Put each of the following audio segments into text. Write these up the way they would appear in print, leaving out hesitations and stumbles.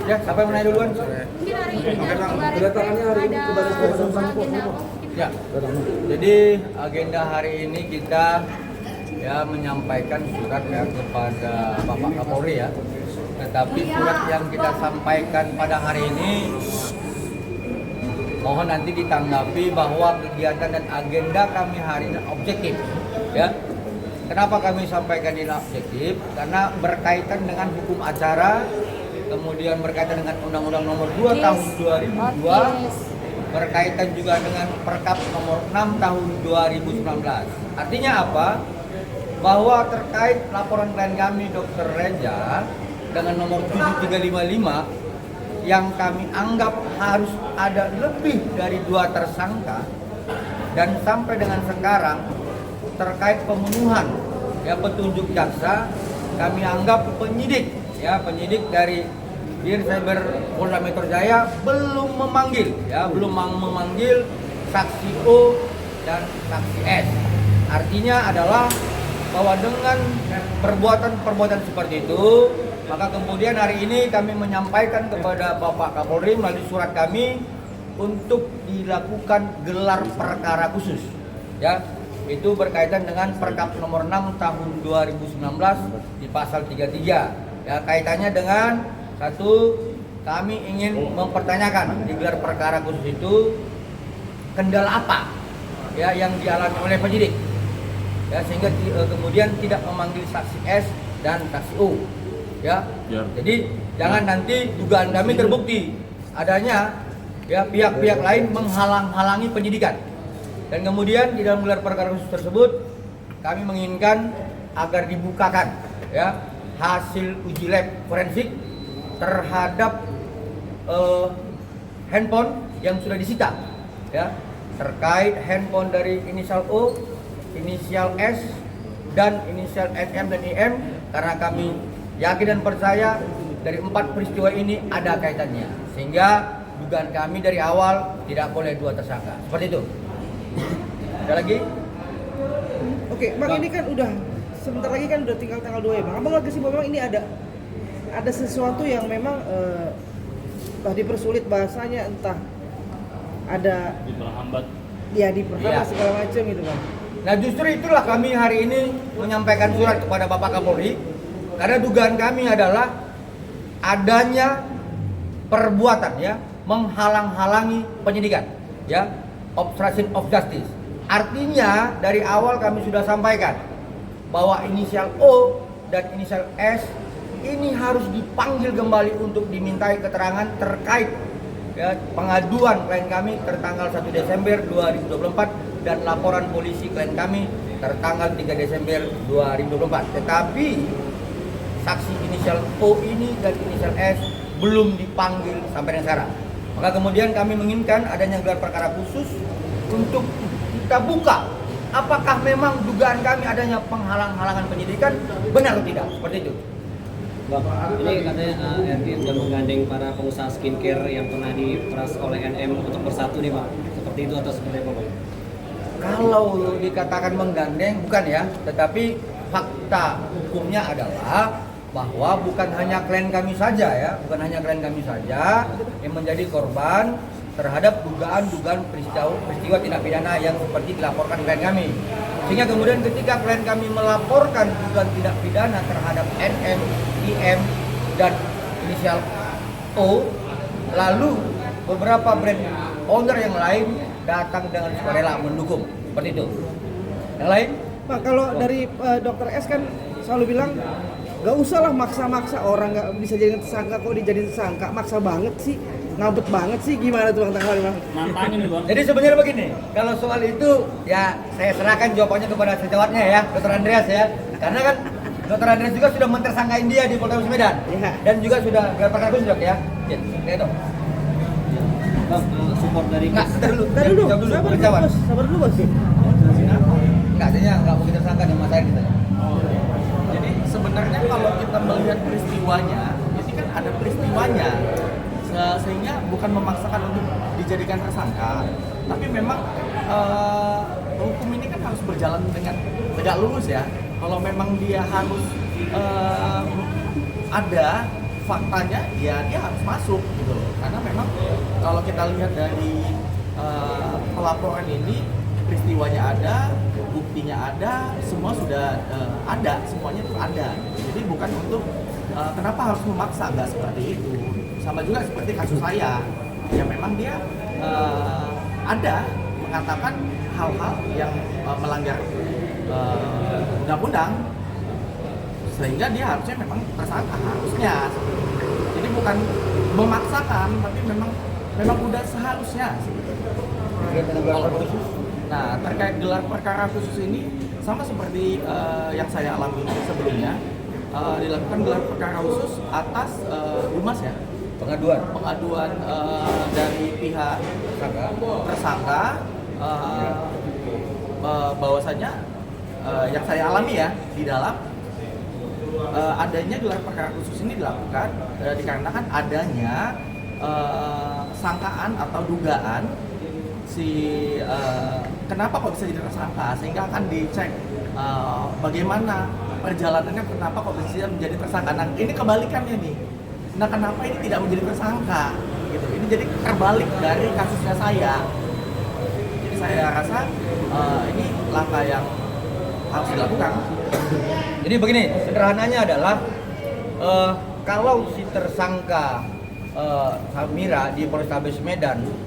Ya, siapa yang menanya duluan? Mungkin hari ini Kedatangannya hari ini ke Baris Krim Polri. Ya, jadi agenda hari ini kita menyampaikan surat kepada Bapak Kapolri ya. Tetapi surat yang kita sampaikan pada hari ini mohon nanti ditanggapi bahwa kegiatan dan agenda kami hari ini objektif ya. Kenapa kami sampaikan ini objektif? Karena berkaitan dengan hukum acara, kemudian berkaitan dengan Undang-Undang Nomor 2 Tahun 2002, berkaitan juga dengan Perkap Nomor 6 Tahun 2019. Artinya apa? Bahwa terkait laporan klien kami Dr. Reza dengan nomor 7355 yang kami anggap harus ada lebih dari 2 tersangka, dan sampai dengan sekarang terkait pemenuhan petunjuk jaksa kami anggap penyidik dari Dirsyber Polda Metro Jaya belum memanggil saksi O dan saksi S. Artinya adalah bahwa dengan perbuatan seperti itu, maka kemudian hari ini kami menyampaikan kepada Bapak Kapolri melalui surat kami untuk dilakukan gelar perkara khusus ya. Itu berkaitan dengan Perkap nomor 6 tahun 2019 di pasal 33 ya, kaitannya dengan satu, kami ingin mempertanyakan di gelar perkara khusus itu kendala apa ya yang dialami oleh penyidik ya, sehingga kemudian tidak memanggil saksi S dan saksi O ya. Jadi jangan nanti dugaan kami terbukti adanya pihak-pihak lain menghalang-halangi penyidikan. Dan kemudian di dalam gelar perkara khusus tersebut kami menginginkan agar dibukakan hasil uji lab forensik terhadap handphone yang sudah disita ya, terkait handphone dari inisial O, inisial S, dan inisial SM dan IM, karena kami yakin dan percaya dari 4 peristiwa ini ada kaitannya, sehingga dugaan kami dari awal tidak boleh 2 tersangka. Seperti itu. Ada lagi? Oke, Bang, ini kan udah sebentar lagi kan udah tinggal tanggal 2 ya, Bang. Abang lagi sih memang ini ada sesuatu yang memang entah dipersulit bahasanya, entah ada diperhambat. Ya, diperhambat segala macam gitu, Bang. Nah, justru itulah kami hari ini menyampaikan surat kepada Bapak Kapolri, karena dugaan kami adalah adanya perbuatan menghalang-halangi penyidikan obstruction of justice. Artinya dari awal kami sudah sampaikan bahwa inisial O dan inisial S ini harus dipanggil kembali untuk dimintai keterangan terkait pengaduan klien kami tertanggal 1 Desember 2024 dan laporan polisi klien kami tertanggal 3 Desember 2024. Tetapi saksi inisial O ini dan inisial S belum dipanggil sampai dengan sekarang. Maka kemudian kami menginginkan adanya gelar perkara khusus untuk kita buka apakah memang dugaan kami adanya penghalang-halangan penyidikan benar atau tidak, seperti itu. Bapak, ini katanya RT sudah menggandeng para pengusaha skincare yang pernah diperas oleh NM untuk bersatu nih, Pak. Seperti itu atau seperti apa, Pak? Kalau dikatakan menggandeng bukan ya, tetapi fakta hukumnya adalah bahwa bukan hanya klien kami saja yang menjadi korban terhadap dugaan peristiwa tindak pidana yang seperti dilaporkan klien kami. Sehingga kemudian ketika klien kami melaporkan dugaan tindak pidana terhadap NM, IM, dan inisial O, lalu beberapa brand owner yang lain datang dengan sukarela mendukung, seperti itu. Yang lain? Pak, kalau dari Dr. S kan selalu bilang gak usah lah maksa-maksa orang gak bisa jadi tersangka, kok dijadiin tersangka, maksa banget sih, ngabet banget sih, gimana tuh Bang tanggalnya, Bang? Nantangin nih, Bang. Jadi sebenarnya begini, kalau soal itu ya saya serahkan jawabannya kepada sejawatnya ya, Dr. Andreas ya. Karena kan Dr. Andreas juga sudah mentersangkain dia di Polda Medan. Ya. Dan juga sudah gelar perkara khusus ya. Ya, itu. Bang, support dari Nggak, bentar dulu. Tadi dulu, Jawab sabar dulu jawab. bos, sabar dulu bos. Nggak, adanya nggak mungkin tersangka sama saya gitu. Jadi sebenarnya kalau kita melihat peristiwanya, ini kan ada peristiwanya, sehingga bukan memaksakan untuk dijadikan tersangka, tapi memang hukum ini kan harus berjalan dengan tegak lurus ya. Kalau memang dia harus ada faktanya, ya dia harus masuk gitu loh. Karena memang kalau kita lihat dari pelaporan ini, peristiwanya ada, buktinya ada, semua sudah ada, semuanya itu ada. Jadi bukan untuk kenapa harus memaksa, nggak seperti itu. Sama juga seperti kasus saya, ya memang dia ada mengatakan hal-hal yang melanggar undang-undang, sehingga dia harusnya memang tersangka harusnya. Jadi bukan memaksakan, tapi memang udah seharusnya. Nah, terkait gelar perkara khusus ini sama seperti yang saya alami sebelumnya, dilakukan gelar perkara khusus atas Dumas ya, pengaduan dari pihak tersangka bahwasanya yang saya alami ya di dalam adanya gelar perkara khusus ini dilakukan dikarenakan adanya sangkaan atau dugaan kenapa kok bisa jadi tersangka, sehingga akan dicek bagaimana perjalanannya, kenapa kok bisa menjadi tersangka. Nah, ini kebalikannya nih. Nah, kenapa ini tidak menjadi tersangka gitu. Ini jadi terbalik dari kasusnya saya. Jadi saya rasa ini langkah yang harus dilakukan. Jadi begini, sederhananya adalah kalau si tersangka Samira di Polrestabes Medan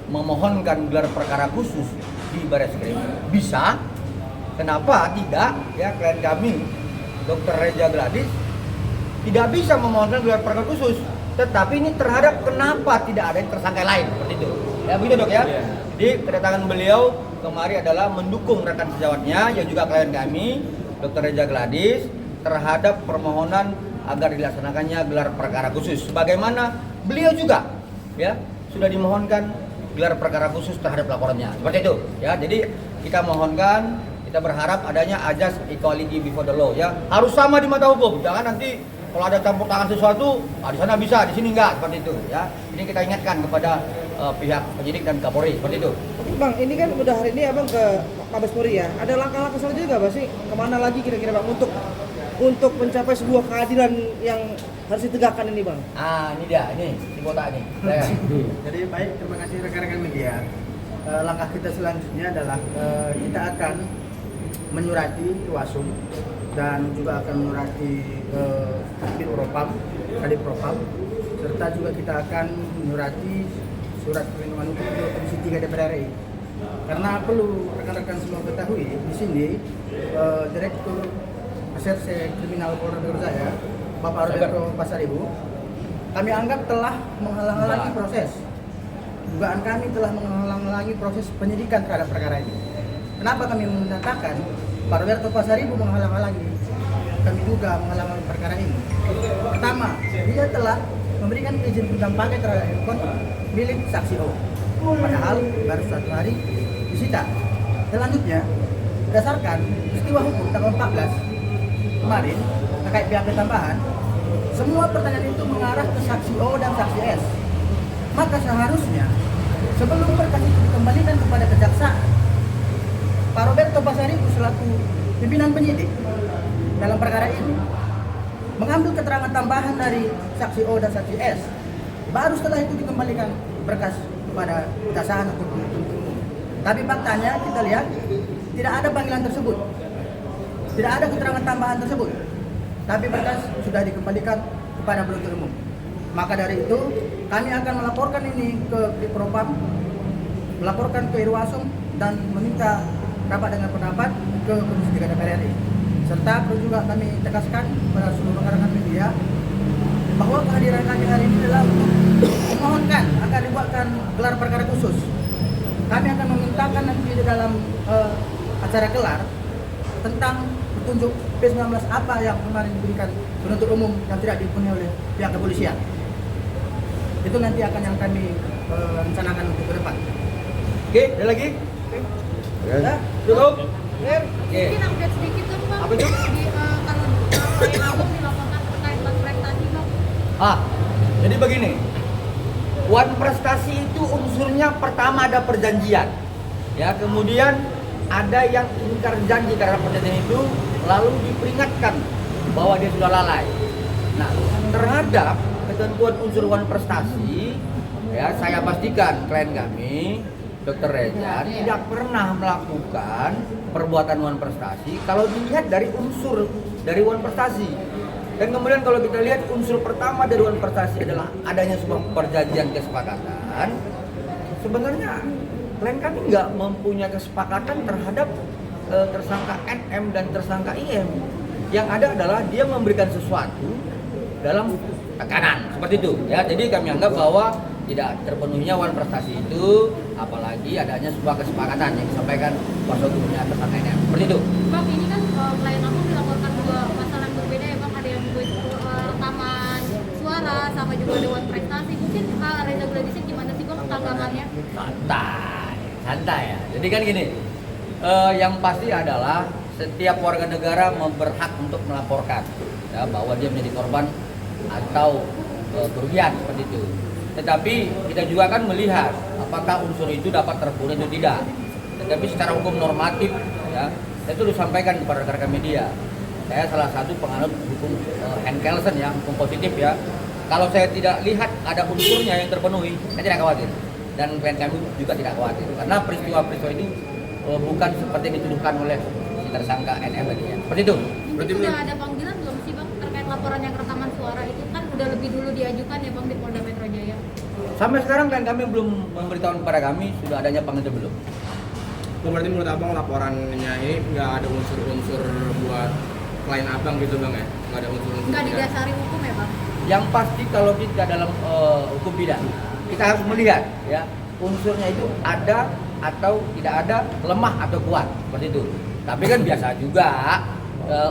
memohonkan gelar perkara khusus di Barreskrim, bisa. Kenapa tidak? Ya, klien kami Dr. Reza Gladys tidak bisa memohonkan gelar perkara khusus. Tetapi ini terhadap kenapa tidak ada tersangka lain seperti itu. Ya begitu dok ya. Jadi kedatangan beliau kemari adalah mendukung rekan sejawatnya yang juga klien kami Dr. Reza Gladys terhadap permohonan agar dilaksanakannya gelar perkara khusus. Sebagaimana beliau juga ya sudah dimohonkan gelar perkara khusus terhadap laporannya. Seperti itu ya. Jadi kita mohonkan, kita berharap adanya azas equality before the law ya. Harus sama di mata hukum. Jangan nanti kalau ada campur tangan sesuatu, di sana bisa, di sini enggak, seperti itu ya. Ini kita ingatkan kepada pihak penyidik dan Kapolri, seperti itu. Bang, ini kan udah hari ini abang ke Mabes Polri ya. Ada langkah-langkah selanjutnya nggak, Bang sih? Kemana lagi kira-kira bang untuk mencapai sebuah keadilan yang harus ditegakkan ini bang? Ah, ini dia, ini si botak ini. Jadi baik, terima kasih rekan-rekan media. Langkah kita selanjutnya adalah kita akan menyurati Wasum dan juga akan menyurati Kadif Propam, serta juga kita akan menyurati surat perlindungan untuk Komisi 3 DPR RI. Karena perlu rekan-rekan semua ketahui di sini Direktur Reserse Kriminal Polda Metro Jaya, Bapak Roberto Pasaribu, kami anggap telah menghalang-halangi proses. Dugaan kami telah menghalang-halangi proses penyidikan terhadap perkara ini. Kenapa kami menyatakan Pak Roberto Pasaribu menghalang-halangi? Kami juga menghalang-halangi perkara ini. Pertama, dia telah memberikan izin pinjam pakai terhadap handphone milik saksi O. Padahal baru 1 hari disita. Selanjutnya, berdasarkan peristiwa hukum tanggal 14 kemarin terkait BAP tambahan, semua pertanyaan itu mengarah ke saksi O dan saksi S. Maka seharusnya sebelum berkas itu dikembalikan kepada kejaksaan, Pak Roberto Pasaribu selaku pimpinan penyidik dalam perkara ini mengambil keterangan tambahan dari saksi O dan saksi S. Baru setelah itu dikembalikan berkas kepada kejaksaan atau penuntut umum. Tapi faktanya kita lihat tidak ada panggilan tersebut, tidak ada keterangan tambahan tersebut. Tapi berkas sudah dikembalikan kepada penuntut umum. Maka dari itu kami akan melaporkan ini ke Propam, melaporkan ke Irwasum dan meminta rapat dengan pendapat ke Komisi 3 DPR RI. Serta perlu juga kami tegaskan kepada seluruh rekan-rekan media bahwa kehadiran kami hari ini adalah untuk memohonkan agar dibuatkan gelar perkara khusus. Kami akan memintakan nanti di dalam acara gelar tentang petunjuk P19 apa yang kemarin diberikan penuntut umum yang tidak dipenuhi oleh pihak kepolisian. Itu nanti akan yang kami rencanakan untuk ke depan. Oke, ada lagi? Dah, Cukup? clear. Oke. Mungkin update sedikit dong Bang. Apa itu? Kalau klien Abang dilaporkan terkait ban prestasi Bang. Jadi begini, Wan prestasi itu unsurnya pertama ada perjanjian, ya kemudian ada yang ingkar janji karena perjanjian itu lalu diperingatkan bahwa dia sudah lalai. Nah, terhadap ketentuan unsur wan prestasi, ya saya pastikan klien kami Dr. Reza tidak pernah melakukan perbuatan wan prestasi kalau dilihat dari unsur dari wan prestasi. Dan kemudian kalau kita lihat unsur pertama dari wan prestasi adalah adanya sebuah perjanjian kesepakatan. Sebenarnya klien kami nggak mempunyai kesepakatan terhadap tersangka NM dan tersangka IM. Yang ada adalah dia memberikan sesuatu dalam tekanan seperti itu. Ya, jadi kami anggap bahwa tidak terpenuhinya wan prestasi itu, apalagi adanya sebuah kesepakatan yang disampaikan kuasa hukumnya tersangka NM. Seperti itu. Bang, ini kan klien Abang dilaporkan dua masalah yang berbeda ya Bang. Ada yang rekaman suara sama juga dewan prestasi. Mungkin Reza Gladysnya gimana sih Bang tanggapannya? Santai ya. Jadi kan gini, yang pasti adalah setiap warga negara berhak untuk melaporkan ya, bahwa dia menjadi korban atau kerugian seperti itu. Tetapi kita juga akan melihat apakah unsur itu dapat terpenuhi atau tidak. Tetapi secara hukum normatif ya, saya itu disampaikan kepada rekan-rekan media. Saya salah satu penganut hukum Henk Kelsen ya, hukum positif ya. Kalau saya tidak lihat ada unsurnya yang terpenuhi, saya tidak khawatir. Dan klien kami juga tidak khawatir. Karena peristiwa-peristiwa ini bukan seperti yang dituduhkan oleh si tersangka NM tadi ya. Seperti itu. Mungkin sudah ada panggilan belum sih Bang terkait laporan yang rekaman suara itu kan udah lebih dulu diajukan ya Bang di Polda Metro Jaya. Sampai sekarang klien kami belum memberitahu kepada kami sudah adanya panggilan belum. Berarti menurut abang laporannya ini nggak ada unsur-unsur buat klien abang gitu bang ya? Nggak ada unsur-unsur? Nggak didasari hukum ya Bang? Yang pasti kalau kita dalam hukum pidana, kita harus melihat ya unsurnya itu ada atau tidak ada, lemah atau kuat seperti itu. Tapi kan biasa juga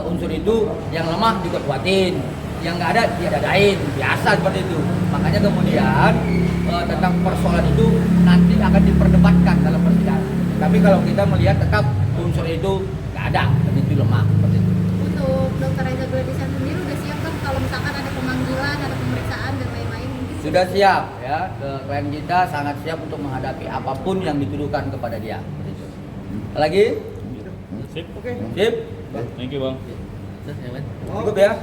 unsur itu yang lemah juga kuatin, yang nggak ada dia dadain, biasa seperti itu. Makanya kemudian tentang persoalan itu nanti akan diperdebatkan dalam persidangan. Tapi kalau kita melihat tetap unsur itu nggak ada dan itu lemah seperti itu. Untuk Dr. Reza Gladysnya sendiri udah siap kan kalau misalkan ada pemanggilan, ada pemeriksaan dan lain-lain mungkin Sudah siap ya, klien kita sangat siap untuk menghadapi apapun yang dituduhkan kepada dia. Seperti itu. Lagi? Sip. Oke. Sip? Thank you, Bang. Cukup ya?